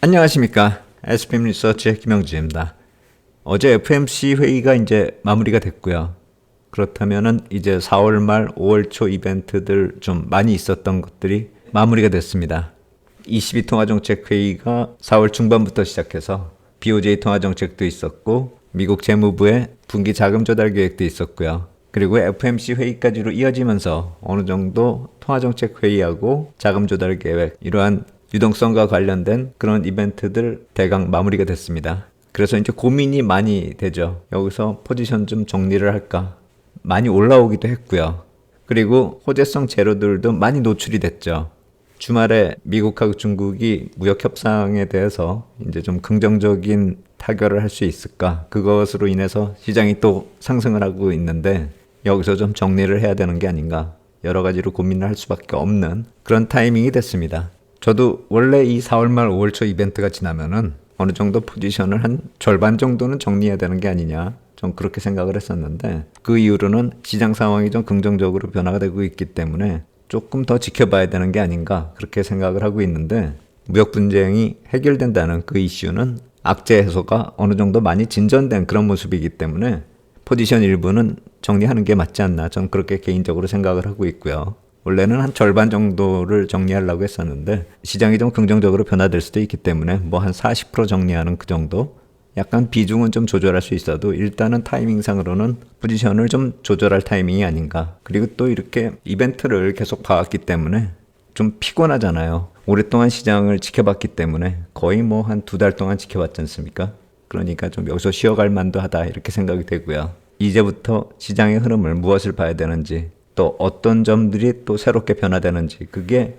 안녕하십니까. SPM 리서치의 김영주입니다. 어제 FMC 회의가 이제 마무리가 됐고요. 그렇다면은 이제 4월 말 5월 초 이벤트들 좀 많이 있었던 것들이 마무리가 됐습니다. ECB 통화정책 회의가 4월 중반부터 시작해서 BOJ 통화정책도 있었고 미국 재무부의 분기 자금 조달 계획도 있었고요. 그리고 FMC 회의까지로 이어지면서 어느 정도 통화정책 회의하고 자금 조달 계획 이러한 유동성과 관련된 그런 이벤트들 대강 마무리가 됐습니다. 그래서 이제 고민이 많이 되죠. 여기서 포지션 좀 정리를 할까? 많이 올라오기도 했고요. 그리고 호재성 재료들도 많이 노출이 됐죠. 주말에 미국하고 중국이 무역 협상에 대해서 이제 좀 긍정적인 타결을 할 수 있을까? 그것으로 인해서 시장이 또 상승을 하고 있는데 여기서 좀 정리를 해야 되는 게 아닌가? 여러 가지로 고민을 할 수밖에 없는 그런 타이밍이 됐습니다. 저도 원래 이 4월 말 5월 초 이벤트가 지나면은 어느 정도 포지션을 한 절반 정도는 정리해야 되는 게 아니냐 좀 그렇게 생각을 했었는데 그 이후로는 시장 상황이 좀 긍정적으로 변화가 되고 있기 때문에 조금 더 지켜봐야 되는 게 아닌가 그렇게 생각을 하고 있는데 무역 분쟁이 해결된다는 그 이슈는 악재 해소가 어느 정도 많이 진전된 그런 모습이기 때문에 포지션 일부는 정리하는 게 맞지 않나 전 그렇게 개인적으로 생각을 하고 있고요. 원래는 한 절반 정도를 정리하려고 했었는데 시장이 좀 긍정적으로 변화될 수도 있기 때문에 뭐 한 40% 정리하는 그 정도? 약간 비중은 좀 조절할 수 있어도 일단은 타이밍상으로는 포지션을 좀 조절할 타이밍이 아닌가. 그리고 또 이렇게 이벤트를 계속 봐왔기 때문에 좀 피곤하잖아요. 오랫동안 시장을 지켜봤기 때문에 거의 뭐 한 2달 동안 지켜봤지 않습니까? 그러니까 좀 여기서 쉬어갈 만도 하다 이렇게 생각이 되고요. 이제부터 시장의 흐름을 무엇을 봐야 되는지 또 어떤 점들이 또 새롭게 변화되는지 그게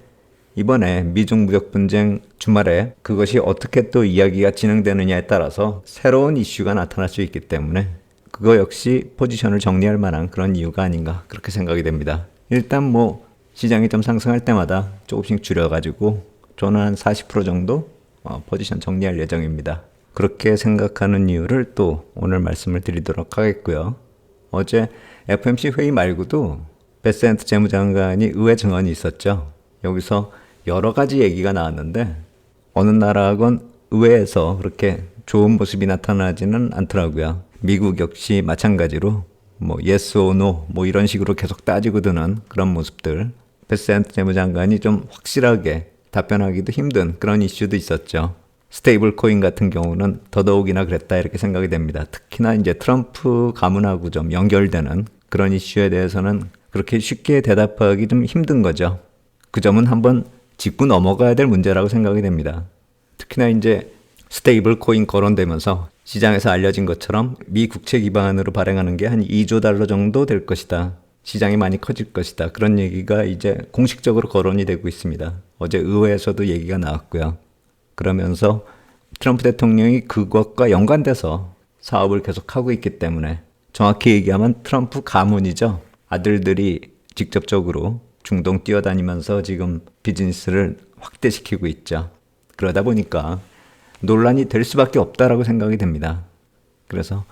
이번에 미중 무역 분쟁 주말에 그것이 어떻게 또 이야기가 진행되느냐에 따라서 새로운 이슈가 나타날 수 있기 때문에 그거 역시 포지션을 정리할 만한 그런 이유가 아닌가 그렇게 생각이 됩니다. 일단 뭐 시장이 좀 상승할 때마다 조금씩 줄여가지고 저는 한 40% 정도 포지션 정리할 예정입니다. 그렇게 생각하는 이유를 또 오늘 말씀을 드리도록 하겠고요. 어제 FMC 회의 말고도 베센트 재무장관이 의회 증언이 있었죠. 여기서 여러 가지 얘기가 나왔는데 어느 나라하건 의회에서 그렇게 좋은 모습이 나타나지는 않더라고요. 미국 역시 마찬가지로 뭐 yes or no 뭐 이런 식으로 계속 따지고 드는 그런 모습들. 베센트 재무장관이 좀 확실하게 답변하기도 힘든 그런 이슈도 있었죠. 스테이블 코인 같은 경우는 더더욱이나 그랬다 이렇게 생각이 됩니다. 특히나 이제 트럼프 가문하고 좀 연결되는 그런 이슈에 대해서는 그렇게 쉽게 대답하기 좀 힘든 거죠. 그 점은 한번 짚고 넘어가야 될 문제라고 생각이 됩니다. 특히나 이제 스테이블 코인 거론되면서 시장에서 알려진 것처럼 미 국채 기반으로 발행하는 게 한 2조 달러 정도 될 것이다. 시장이 많이 커질 것이다. 그런 얘기가 이제 공식적으로 거론이 되고 있습니다. 어제 의회에서도 얘기가 나왔고요. 그러면서 트럼프 대통령이 그것과 연관돼서 사업을 계속하고 있기 때문에 정확히 얘기하면 트럼프 가문이죠. 아들들이 직접적으로 중동 뛰어다니면서 지금 비즈니스를 확대시키고 있죠. 그러다 보니까 논란이 될 수밖에 없다라고 생각이 됩니다. 그래서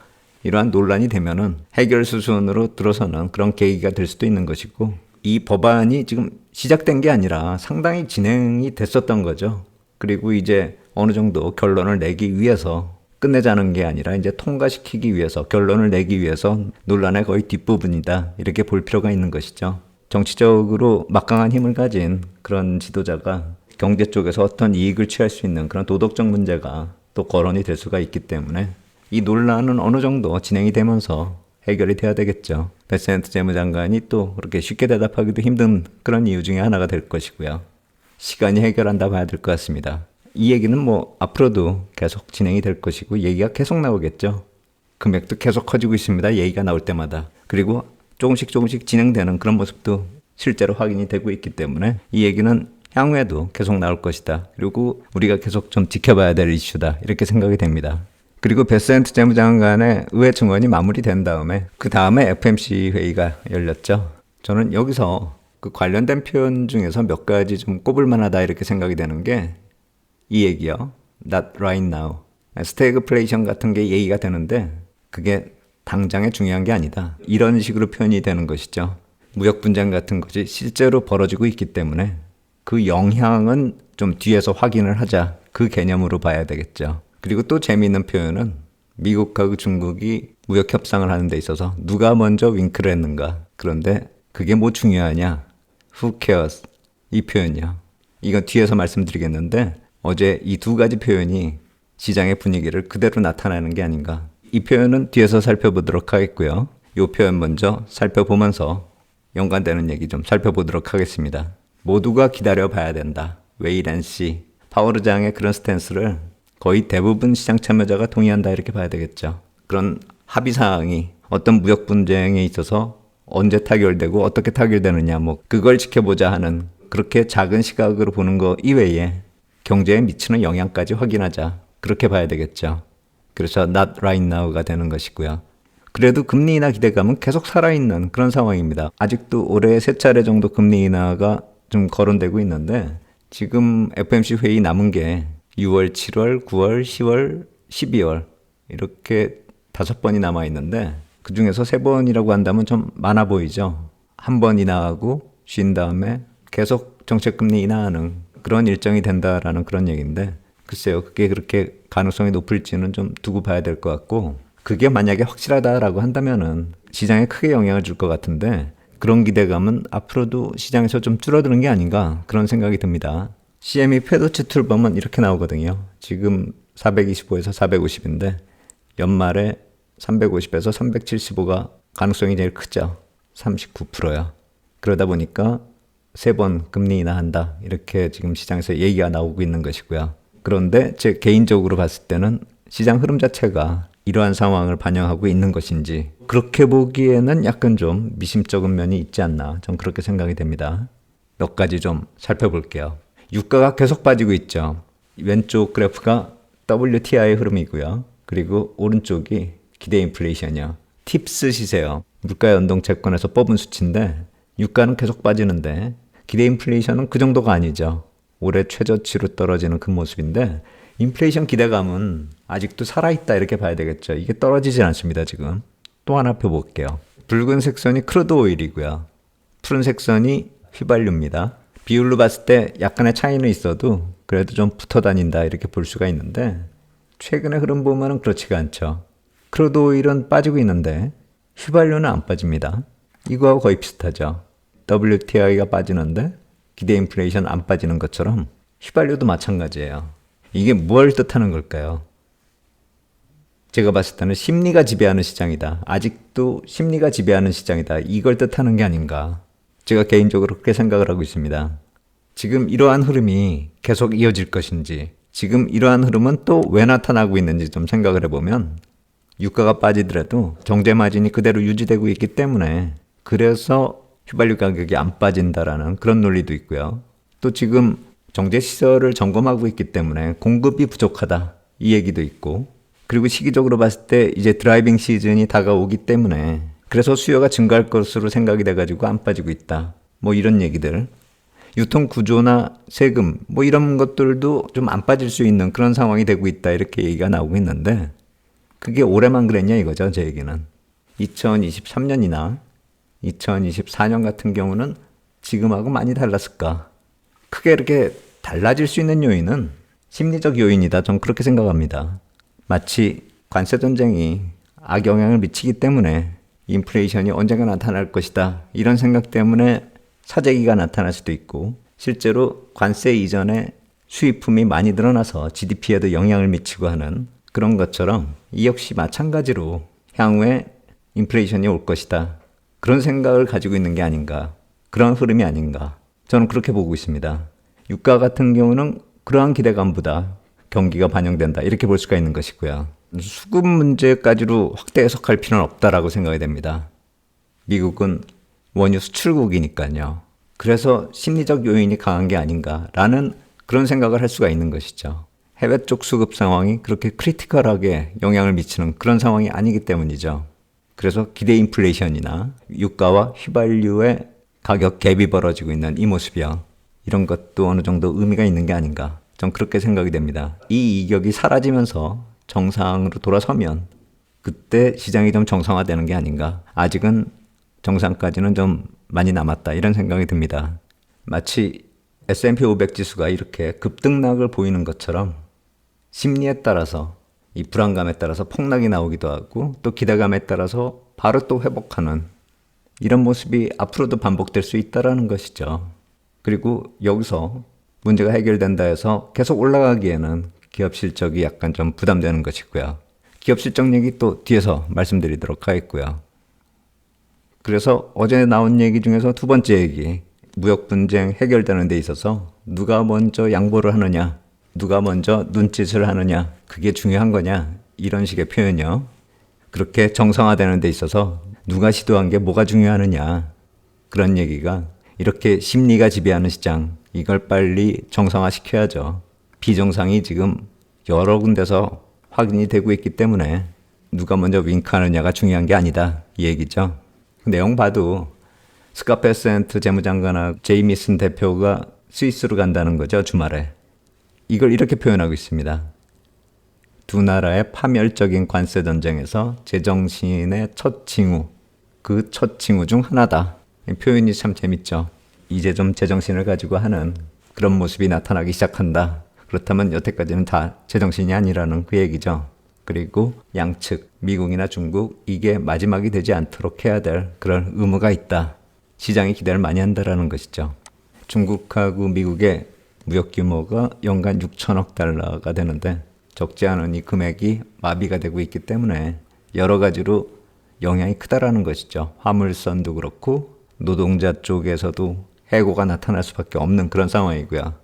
이러한 논란이 되면은 해결 수순으로 들어서는 그런 계기가 될 수도 있는 것이고 이 법안이 지금 시작된 게 아니라 상당히 진행이 됐었던 거죠. 그리고 이제 어느 정도 결론을 내기 위해서 끝내자는 게 아니라 이제 통과시키기 위해서 결론을 내기 위해서 논란의 거의 뒷부분이다 이렇게 볼 필요가 있는 것이죠. 정치적으로 막강한 힘을 가진 그런 지도자가 경제 쪽에서 어떤 이익을 취할 수 있는 그런 도덕적 문제가 또 거론이 될 수가 있기 때문에 이 논란은 어느 정도 진행이 되면서 해결이 돼야 되겠죠. 베센트 재무장관이 또 그렇게 쉽게 대답하기도 힘든 그런 이유 중에 하나가 될 것이고요. 시간이 해결한다 봐야 될 것 같습니다. 이 얘기는 뭐 앞으로도 계속 진행이 될 것이고 얘기가 계속 나오겠죠. 금액도 계속 커지고 있습니다. 얘기가 나올 때마다. 그리고 조금씩 진행되는 그런 모습도 실제로 확인이 되고 있기 때문에 이 얘기는 향후에도 계속 나올 것이다. 그리고 우리가 계속 좀 지켜봐야 될 이슈다. 이렇게 생각이 됩니다. 그리고 베센트 재무장관의 의회 증언이 마무리된 다음에 그 다음에 FMC 회의가 열렸죠. 저는 여기서 그 관련된 표현 중에서 몇 가지 좀 꼽을 만하다 이렇게 생각이 되는 게 이 얘기요. Not right now. 스태그플레이션 같은 게 얘기가 되는데 그게 당장에 중요한 게 아니다. 이런 식으로 표현이 되는 것이죠. 무역 분쟁 같은 것이 실제로 벌어지고 있기 때문에 그 영향은 좀 뒤에서 확인을 하자. 그 개념으로 봐야 되겠죠. 그리고 또 재미있는 표현은 미국하고 중국이 무역 협상을 하는 데 있어서 누가 먼저 윙크를 했는가. 그런데 그게 뭐 중요하냐? Who cares? 이 표현이요. 이건 뒤에서 말씀드리겠는데 어제 이 두 가지 표현이 시장의 분위기를 그대로 나타내는 게 아닌가. 이 표현은 뒤에서 살펴보도록 하겠고요. 이 표현 먼저 살펴보면서 연관되는 얘기 좀 살펴보도록 하겠습니다. 모두가 기다려봐야 된다. 웨이트 앤 시. 파월 의장의 그런 스탠스를 거의 대부분 시장 참여자가 동의한다 이렇게 봐야 되겠죠. 그런 합의사항이 어떤 무역 분쟁에 있어서 언제 타결되고 어떻게 타결되느냐 뭐 그걸 지켜보자 하는 그렇게 작은 시각으로 보는 거 이외에 경제에 미치는 영향까지 확인하자. 그렇게 봐야 되겠죠. 그래서 not right now가 되는 것이고요. 그래도 금리 인하 기대감은 계속 살아있는 그런 상황입니다. 아직도 올해 3차례 정도 금리 인하가 좀 거론되고 있는데 지금 FOMC 회의 남은 게 6월, 7월, 9월, 10월, 12월 이렇게 5번이 남아있는데 그 중에서 3번이라고 한다면 좀 많아 보이죠. 한 번 인하하고 쉰 다음에 계속 정책금리 인하하는 그런 일정이 된다라는 그런 얘기인데 글쎄요. 그게 그렇게 가능성이 높을지는 좀 두고 봐야 될 것 같고 그게 만약에 확실하다라고 한다면은 시장에 크게 영향을 줄 것 같은데 그런 기대감은 앞으로도 시장에서 좀 줄어드는 게 아닌가 그런 생각이 듭니다. CME 패더치 툴 보면 이렇게 나오거든요. 지금 425에서 450인데 연말에 350에서 375가 가능성이 제일 크죠. 39%야. 그러다 보니까 3번 금리 인하한다. 이렇게 지금 시장에서 얘기가 나오고 있는 것이고요. 그런데 제 개인적으로 봤을 때는 시장 흐름 자체가 이러한 상황을 반영하고 있는 것인지 그렇게 보기에는 약간 좀 미심쩍은 면이 있지 않나 전 그렇게 생각이 됩니다. 몇 가지 좀 살펴볼게요. 유가가 계속 빠지고 있죠. 왼쪽 그래프가 WTI의 흐름이고요. 그리고 오른쪽이 기대 인플레이션이요. 팁스 시세요. 물가 연동 채권에서 뽑은 수치인데 유가는 계속 빠지는데 기대 인플레이션은 그 정도가 아니죠. 올해 최저치로 떨어지는 그 모습인데 인플레이션 기대감은 아직도 살아있다 이렇게 봐야 되겠죠. 이게 떨어지진 않습니다. 지금. 또 하나 펴볼게요. 붉은색 선이 크루드 오일이고요. 푸른색 선이 휘발유입니다. 비율로 봤을 때 약간의 차이는 있어도 그래도 좀 붙어 다닌다 이렇게 볼 수가 있는데 최근의 흐름 보면은 그렇지가 않죠. 크루드 오일은 빠지고 있는데 휘발유는 안 빠집니다. 이거하고 거의 비슷하죠. WTI가 빠지는데 기대 인플레이션 안 빠지는 것처럼 휘발유도 마찬가지예요. 이게 뭘 뜻하는 걸까요? 제가 봤을 때는 심리가 지배하는 시장이다. 아직도 심리가 지배하는 시장이다. 이걸 뜻하는 게 아닌가. 제가 개인적으로 그렇게 생각을 하고 있습니다. 지금 이러한 흐름이 계속 이어질 것인지, 지금 이러한 흐름은 또 왜 나타나고 있는지 좀 생각을 해보면 유가가 빠지더라도 정제 마진이 그대로 유지되고 있기 때문에 그래서 휘발유 가격이 안 빠진다라는 그런 논리도 있고요. 또 지금 정제 시설을 점검하고 있기 때문에 공급이 부족하다 이 얘기도 있고 그리고 시기적으로 봤을 때 이제 드라이빙 시즌이 다가오기 때문에 그래서 수요가 증가할 것으로 생각이 돼가지고 안 빠지고 있다. 뭐 이런 얘기들. 유통 구조나 세금 뭐 이런 것들도 좀 안 빠질 수 있는 그런 상황이 되고 있다 이렇게 얘기가 나오고 있는데 그게 올해만 그랬냐 이거죠. 제 얘기는. 2023년이나 2024년 같은 경우는 지금하고 많이 달랐을까? 크게 이렇게 달라질 수 있는 요인은 심리적 요인이다. 전 그렇게 생각합니다. 마치 관세 전쟁이 악영향을 미치기 때문에 인플레이션이 언젠가 나타날 것이다. 이런 생각 때문에 사재기가 나타날 수도 있고 실제로 관세 이전에 수입품이 많이 늘어나서 GDP에도 영향을 미치고 하는 그런 것처럼 이 역시 마찬가지로 향후에 인플레이션이 올 것이다. 그런 생각을 가지고 있는 게 아닌가. 그런 흐름이 아닌가. 저는 그렇게 보고 있습니다. 유가 같은 경우는 그러한 기대감보다 경기가 반영된다. 이렇게 볼 수가 있는 것이고요. 수급 문제까지로 확대 해석할 필요는 없다라고 생각이 됩니다. 미국은 원유 수출국이니까요. 그래서 심리적 요인이 강한 게 아닌가라는 그런 생각을 할 수가 있는 것이죠. 해외 쪽 수급 상황이 그렇게 크리티컬하게 영향을 미치는 그런 상황이 아니기 때문이죠. 그래서 기대 인플레이션이나 유가와 휘발유의 가격 갭이 벌어지고 있는 이 모습이요. 이런 것도 어느 정도 의미가 있는 게 아닌가. 전 그렇게 생각이 됩니다. 이 이격이 사라지면서 정상으로 돌아서면 그때 시장이 좀 정상화되는 게 아닌가. 아직은 정상까지는 좀 많이 남았다. 이런 생각이 듭니다. 마치 S&P 500 지수가 이렇게 급등락을 보이는 것처럼 심리에 따라서 이 불안감에 따라서 폭락이 나오기도 하고 또 기대감에 따라서 바로 또 회복하는 이런 모습이 앞으로도 반복될 수 있다는 것이죠. 그리고 여기서 문제가 해결된다 해서 계속 올라가기에는 기업 실적이 약간 좀 부담되는 것이고요. 기업 실적 얘기 또 뒤에서 말씀드리도록 하겠고요. 그래서 어제 나온 얘기 중에서 두 번째 얘기, 무역 분쟁 해결되는 데 있어서 누가 먼저 양보를 하느냐, 누가 먼저 눈짓을 하느냐, 그게 중요한 거냐, 이런 식의 표현이요. 그렇게 정상화되는 데 있어서 누가 시도한 게 뭐가 중요하느냐, 그런 얘기가 이렇게 심리가 지배하는 시장, 이걸 빨리 정상화시켜야죠. 비정상이 지금 여러 군데서 확인이 되고 있기 때문에 누가 먼저 윙크하느냐가 중요한 게 아니다, 이 얘기죠. 내용 봐도 스카페센트 재무장관하고 제이미슨 대표가 스위스로 간다는 거죠, 주말에. 이걸 이렇게 표현하고 있습니다. 두 나라의 파멸적인 관세 전쟁에서 제정신의 첫 징후, 그 첫 징후 중 하나다. 표현이 참 재밌죠. 이제 좀 제정신을 가지고 하는 그런 모습이 나타나기 시작한다. 그렇다면 여태까지는 다 제정신이 아니라는 그 얘기죠. 그리고 양측, 미국이나 중국, 이게 마지막이 되지 않도록 해야 될 그런 의무가 있다. 시장이 기대를 많이 한다라는 것이죠. 중국하고 미국의 무역 규모가 연간 6천억 달러가 되는데 적지 않은 이 금액이 마비가 되고 있기 때문에 여러 가지로 영향이 크다라는 것이죠. 화물선도 그렇고 노동자 쪽에서도 해고가 나타날 수밖에 없는 그런 상황이고요.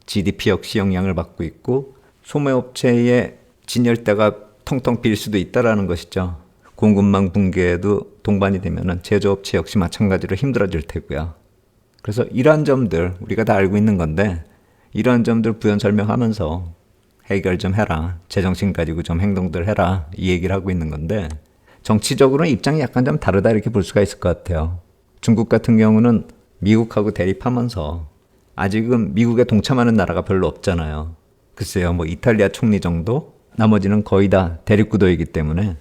GDP 역시 영향을 받고 있고 소매업체의 진열대가 텅텅 빌 수도 있다라는 것이죠. 공급망 붕괴에도 동반이 되면 제조업체 역시 마찬가지로 힘들어질 테고요. 그래서 이러한 점들 우리가 다 알고 있는 건데 이러한 점들 부연 설명하면서 해결 좀 해라. 제정신 가지고 좀 행동들 해라. 이 얘기를 하고 있는 건데 정치적으로는 입장이 약간 좀 다르다 이렇게 볼 수가 있을 것 같아요. 중국 같은 경우는 미국하고 대립하면서 아직은 미국에 동참하는 나라가 별로 없잖아요. 글쎄요, 뭐 이탈리아 총리 정도? 나머지는 거의 다 대립구도이기 때문에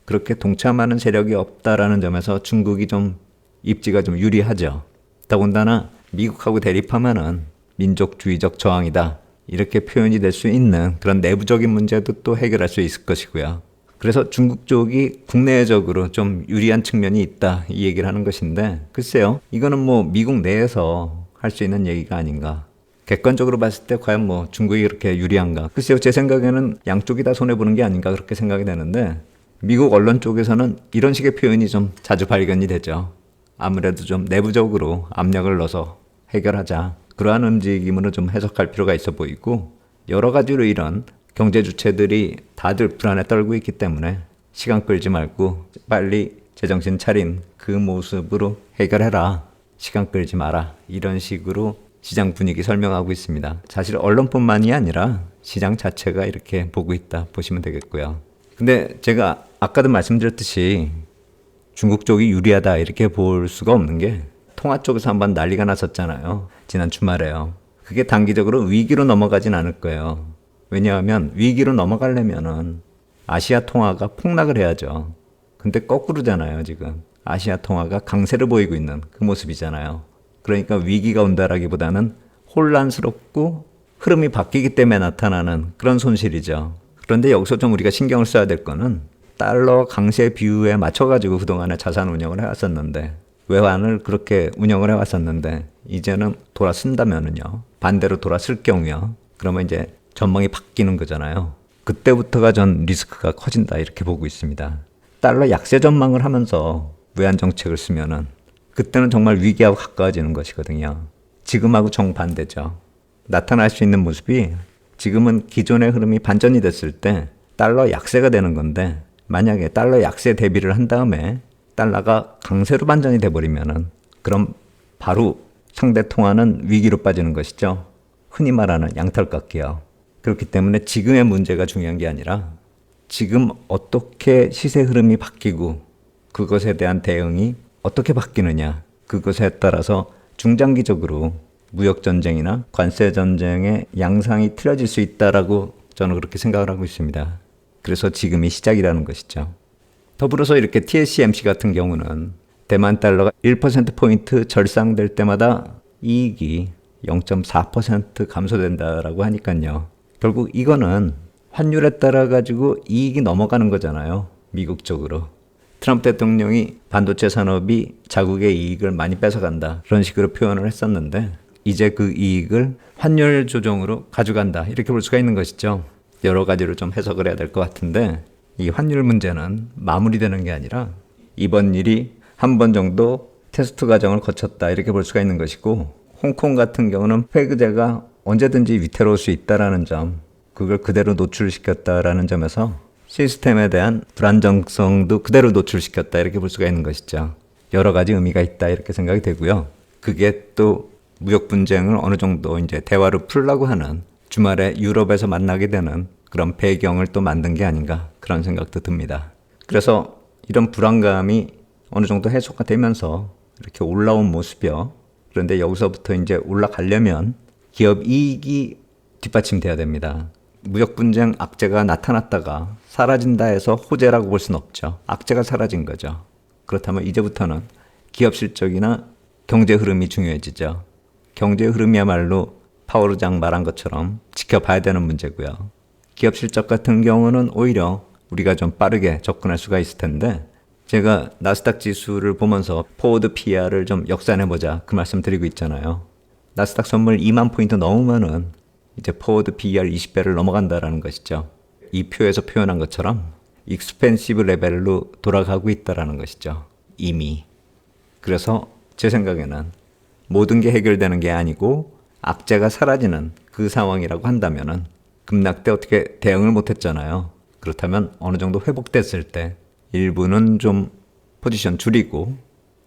그렇게 동참하는 세력이 없다라는 점에서 중국이 좀 입지가 좀 유리하죠. 더군다나 미국하고 대립하면은 민족주의적 저항이다. 이렇게 표현이 될 수 있는 그런 내부적인 문제도 또 해결할 수 있을 것이고요. 그래서 중국 쪽이 국내적으로 좀 유리한 측면이 있다. 이 얘기를 하는 것인데 글쎄요. 이거는 뭐 미국 내에서 할 수 있는 얘기가 아닌가. 객관적으로 봤을 때 과연 뭐 중국이 그렇게 유리한가. 글쎄요. 제 생각에는 양쪽이 다 손해보는 게 아닌가 그렇게 생각이 되는데 미국 언론 쪽에서는 이런 식의 표현이 좀 자주 발견이 되죠. 아무래도 좀 내부적으로 압력을 넣어서 해결하자. 그러한 움직임으로 좀 해석할 필요가 있어 보이고 여러 가지로 이런 경제 주체들이 다들 불안에 떨고 있기 때문에 시간 끌지 말고 빨리 제정신 차린 그 모습으로 해결해라. 시간 끌지 마라. 이런 식으로 시장 분위기 설명하고 있습니다. 사실 언론뿐만이 아니라 시장 자체가 이렇게 보고 있다 보시면 되겠고요. 근데 제가 아까도 말씀드렸듯이 중국 쪽이 유리하다 이렇게 볼 수가 없는 게 통화 쪽에서 한번 난리가 났었잖아요. 지난 주말에요. 그게 단기적으로 위기로 넘어가진 않을 거예요. 왜냐하면 위기로 넘어가려면은 아시아 통화가 폭락을 해야죠. 근데 거꾸로잖아요, 지금. 아시아 통화가 강세를 보이고 있는 그 모습이잖아요. 그러니까 위기가 온다라기보다는 혼란스럽고 흐름이 바뀌기 때문에 나타나는 그런 손실이죠. 그런데 여기서 좀 우리가 신경을 써야 될 거는 달러 강세 비율에 맞춰가지고 그동안에 자산 운영을 해왔었는데 외환을 그렇게 운영을 해왔었는데 이제는 돌아쓴다면은요. 반대로 돌아쓸 경우요. 그러면 이제 전망이 바뀌는 거잖아요. 그때부터가 전 리스크가 커진다 이렇게 보고 있습니다. 달러 약세 전망을 하면서 외환 정책을 쓰면은 그때는 정말 위기하고 가까워지는 것이거든요. 지금하고 정반대죠. 나타날 수 있는 모습이 지금은 기존의 흐름이 반전이 됐을 때 달러 약세가 되는 건데 만약에 달러 약세 대비를 한 다음에 달러가 강세로 반전이 돼버리면은 그럼 바로 상대 통화는 위기로 빠지는 것이죠. 흔히 말하는 양털깎기요. 그렇기 때문에 지금의 문제가 중요한 게 아니라 지금 어떻게 시세 흐름이 바뀌고 그것에 대한 대응이 어떻게 바뀌느냐. 그것에 따라서 중장기적으로 무역전쟁이나 관세전쟁의 양상이 틀어질 수 있다라고 저는 그렇게 생각을 하고 있습니다. 그래서 지금이 시작이라는 것이죠. 더불어서 이렇게 TSMC 같은 경우는 대만 달러가 1%포인트 절상될 때마다 이익이 0.4% 감소된다라고 하니까요. 결국 이거는 환율에 따라 가지고 이익이 넘어가는 거잖아요. 미국 쪽으로. 트럼프 대통령이 반도체 산업이 자국의 이익을 많이 뺏어간다. 그런 식으로 표현을 했었는데 이제 그 이익을 환율 조정으로 가져간다. 이렇게 볼 수가 있는 것이죠. 여러 가지로 좀 해석을 해야 될 것 같은데 이 환율 문제는 마무리되는 게 아니라 이번 일이 한 번 정도 테스트 과정을 거쳤다. 이렇게 볼 수가 있는 것이고 홍콩 같은 경우는 폐기제가 언제든지 위태로울 수 있다라는 점, 그걸 그대로 노출시켰다라는 점에서 시스템에 대한 불안정성도 그대로 노출시켰다. 이렇게 볼 수가 있는 것이죠. 여러 가지 의미가 있다. 이렇게 생각이 되고요. 그게 또 무역 분쟁을 어느 정도 이제 대화로 풀려고 하는 주말에 유럽에서 만나게 되는 그런 배경을 또 만든 게 아닌가 그런 생각도 듭니다. 그래서 이런 불안감이 어느 정도 해소가 되면서 이렇게 올라온 모습이요. 그런데 여기서부터 이제 올라가려면 기업 이익이 뒷받침돼야 됩니다. 무역 분쟁 악재가 나타났다가 사라진다 해서 호재라고 볼 수는 없죠. 악재가 사라진 거죠. 그렇다면 이제부터는 기업 실적이나 경제 흐름이 중요해지죠. 경제 흐름이야말로 파워르장 말한 것처럼 지켜봐야 되는 문제고요. 기업 실적 같은 경우는 오히려 우리가 좀 빠르게 접근할 수가 있을 텐데 제가 나스닥 지수를 보면서 포워드 PR을 좀 역산해보자 그 말씀 드리고 있잖아요. 나스닥 선물 2만 포인트 넘으면은 이제 포워드 PER 20배를 넘어간다라는 것이죠. 이 표에서 표현한 것처럼 익스펜시브 레벨로 돌아가고 있다라는 것이죠. 이미. 그래서 제 생각에는 모든 게 해결되는 게 아니고 악재가 사라지는 그 상황이라고 한다면은 급락 때 어떻게 대응을 못했잖아요. 그렇다면 어느 정도 회복됐을 때 일부는 좀 포지션 줄이고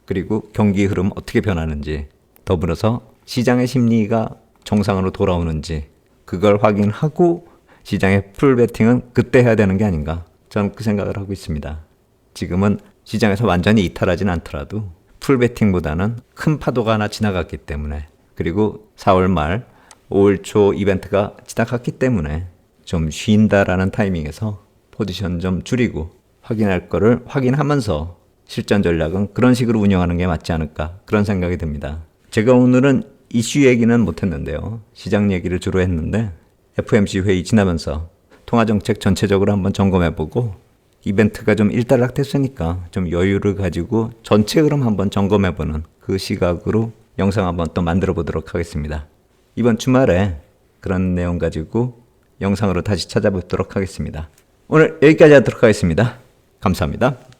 그리고 경기 흐름 어떻게 변하는지 더불어서 시장의 심리가 정상으로 돌아오는지 그걸 확인하고 시장의 풀 베팅은 그때 해야 되는 게 아닌가 저는 그 생각을 하고 있습니다. 지금은 시장에서 완전히 이탈하진 않더라도 풀 베팅보다는 큰 파도가 하나 지나갔기 때문에 그리고 4월 말 5월 초 이벤트가 지나갔기 때문에 좀 쉰다라는 타이밍에서 포지션 좀 줄이고 확인할 거를 확인하면서 실전 전략은 그런 식으로 운영하는 게 맞지 않을까 그런 생각이 듭니다. 제가 오늘은 이슈 얘기는 못했는데요. 시장 얘기를 주로 했는데 FOMC 회의 지나면서 통화정책 전체적으로 한번 점검해보고 이벤트가 좀 일단락 됐으니까 좀 여유를 가지고 전체 흐름 한번 점검해보는 그 시각으로 영상 한번 또 만들어 보도록 하겠습니다. 이번 주말에 그런 내용 가지고 영상으로 다시 찾아보도록 하겠습니다. 오늘 여기까지 하도록 하겠습니다. 감사합니다.